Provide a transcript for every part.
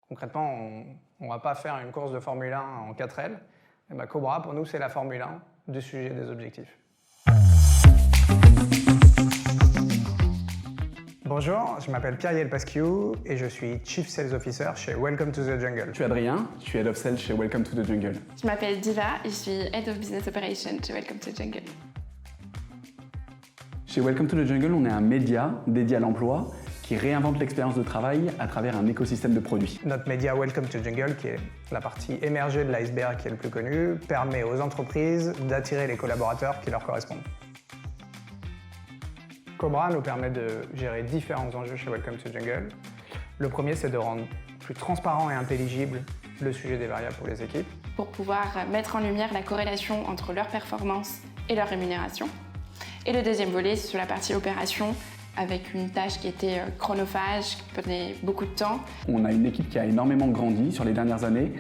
Concrètement, on ne va pas faire une course de Formule 1 en 4L. Et ben Cobra, pour nous, c'est la Formule 1 du sujet des objectifs. Bonjour, je m'appelle Pierre Pasquiou et je suis Chief Sales Officer chez Welcome to the Jungle. Je suis Adrien, je suis Head of Sales chez Welcome to the Jungle. Je m'appelle Diva et je suis Head of Business Operations chez Welcome to the Jungle. Chez Welcome to the Jungle, on est un média dédié à l'emploi qui réinvente l'expérience de travail à travers un écosystème de produits. Notre média Welcome to the Jungle, qui est la partie émergée de l'iceberg qui est le plus connu, permet aux entreprises d'attirer les collaborateurs qui leur correspondent. Cobra nous permet de gérer différents enjeux chez Welcome to the Jungle. Le premier, c'est de rendre plus transparent et intelligible le sujet des variables pour les équipes. Pour pouvoir mettre en lumière la corrélation entre leur performance et leur rémunération. Et le deuxième volet, c'est sur la partie opération, avec une tâche qui était chronophage, qui prenait beaucoup de temps. On a une équipe qui a énormément grandi sur les dernières années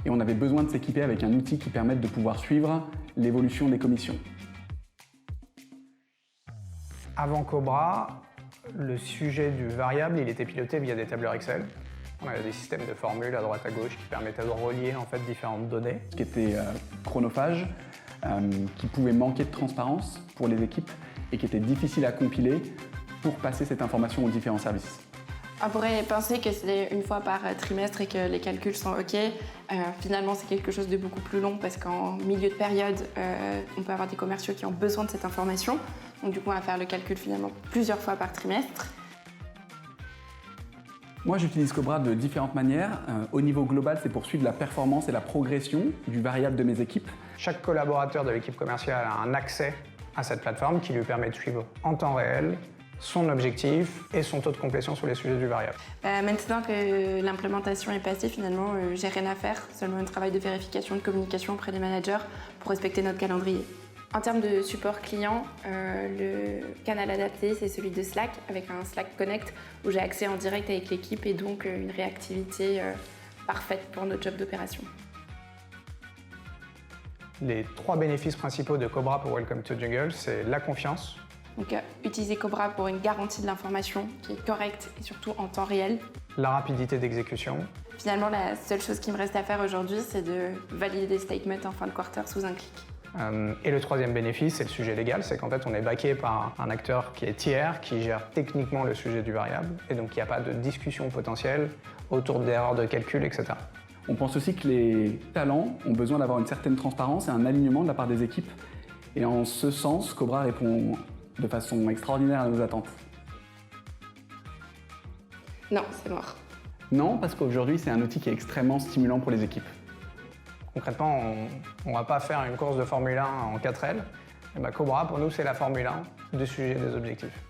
et on avait besoin de s'équiper avec un outil qui permette de pouvoir suivre l'évolution des commissions. Avant Cobra, le sujet du variable, il était piloté via des tableurs Excel. On avait des systèmes de formules à droite à gauche qui permettaient de relier en fait différentes données. Ce qui était chronophage, qui pouvait manquer de transparence pour les équipes et qui était difficile à compiler pour passer cette information aux différents services. On pourrait penser que c'est une fois par trimestre et que les calculs sont OK. Finalement, c'est quelque chose de beaucoup plus long parce qu'en milieu de période, on peut avoir des commerciaux qui ont besoin de cette information. Donc du coup, on va faire le calcul finalement plusieurs fois par trimestre. Moi, j'utilise Cobra de différentes manières. Au niveau global, c'est pour suivre la performance et la progression du variable de mes équipes. Chaque collaborateur de l'équipe commerciale a un accès à cette plateforme qui lui permet de suivre en temps réel son objectif et son taux de complétion sur les sujets du variable. Maintenant que l'implémentation est passée, finalement, j'ai rien à faire, seulement un travail de vérification, de communication auprès des managers pour respecter notre calendrier. En termes de support client, le canal adapté, c'est celui de Slack, avec un Slack Connect où j'ai accès en direct avec l'équipe et donc une réactivité parfaite pour notre job d'opération. Les trois bénéfices principaux de Cobra pour Welcome to Jungle, c'est la confiance. Donc, utiliser Cobra pour une garantie de l'information qui est correcte et surtout en temps réel. La rapidité d'exécution. Finalement, la seule chose qui me reste à faire aujourd'hui, c'est de valider des statements en fin de quarter sous un clic. Et le troisième bénéfice, c'est le sujet légal, c'est qu'en fait on est backé par un acteur qui est tiers, qui gère techniquement le sujet du variable, et donc il n'y a pas de discussion potentielle autour d'erreurs de calcul, etc. On pense aussi que les talents ont besoin d'avoir une certaine transparence et un alignement de la part des équipes. Et en ce sens, Cobra répond de façon extraordinaire à nos attentes. Non, c'est mort. Non, parce qu'aujourd'hui, c'est un outil qui est extrêmement stimulant pour les équipes. Concrètement, on ne va pas faire une course de Formule 1 en 4L. Et ben Cobra, pour nous, c'est la Formule 1 du sujet des objectifs.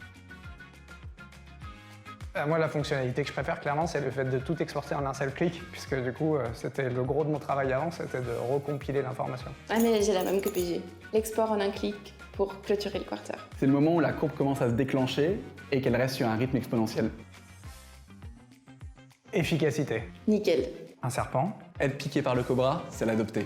Moi, la fonctionnalité que je préfère, clairement, c'est le fait de tout exporter en un seul clic, puisque du coup, c'était le gros de mon travail avant, c'était de recompiler l'information. Ah mais j'ai la même que PG. L'export en un clic pour clôturer le quarter. C'est le moment où la courbe commence à se déclencher et qu'elle reste sur un rythme exponentiel. Efficacité. Nickel. Un serpent. Être piqué par le cobra, c'est l'adopter.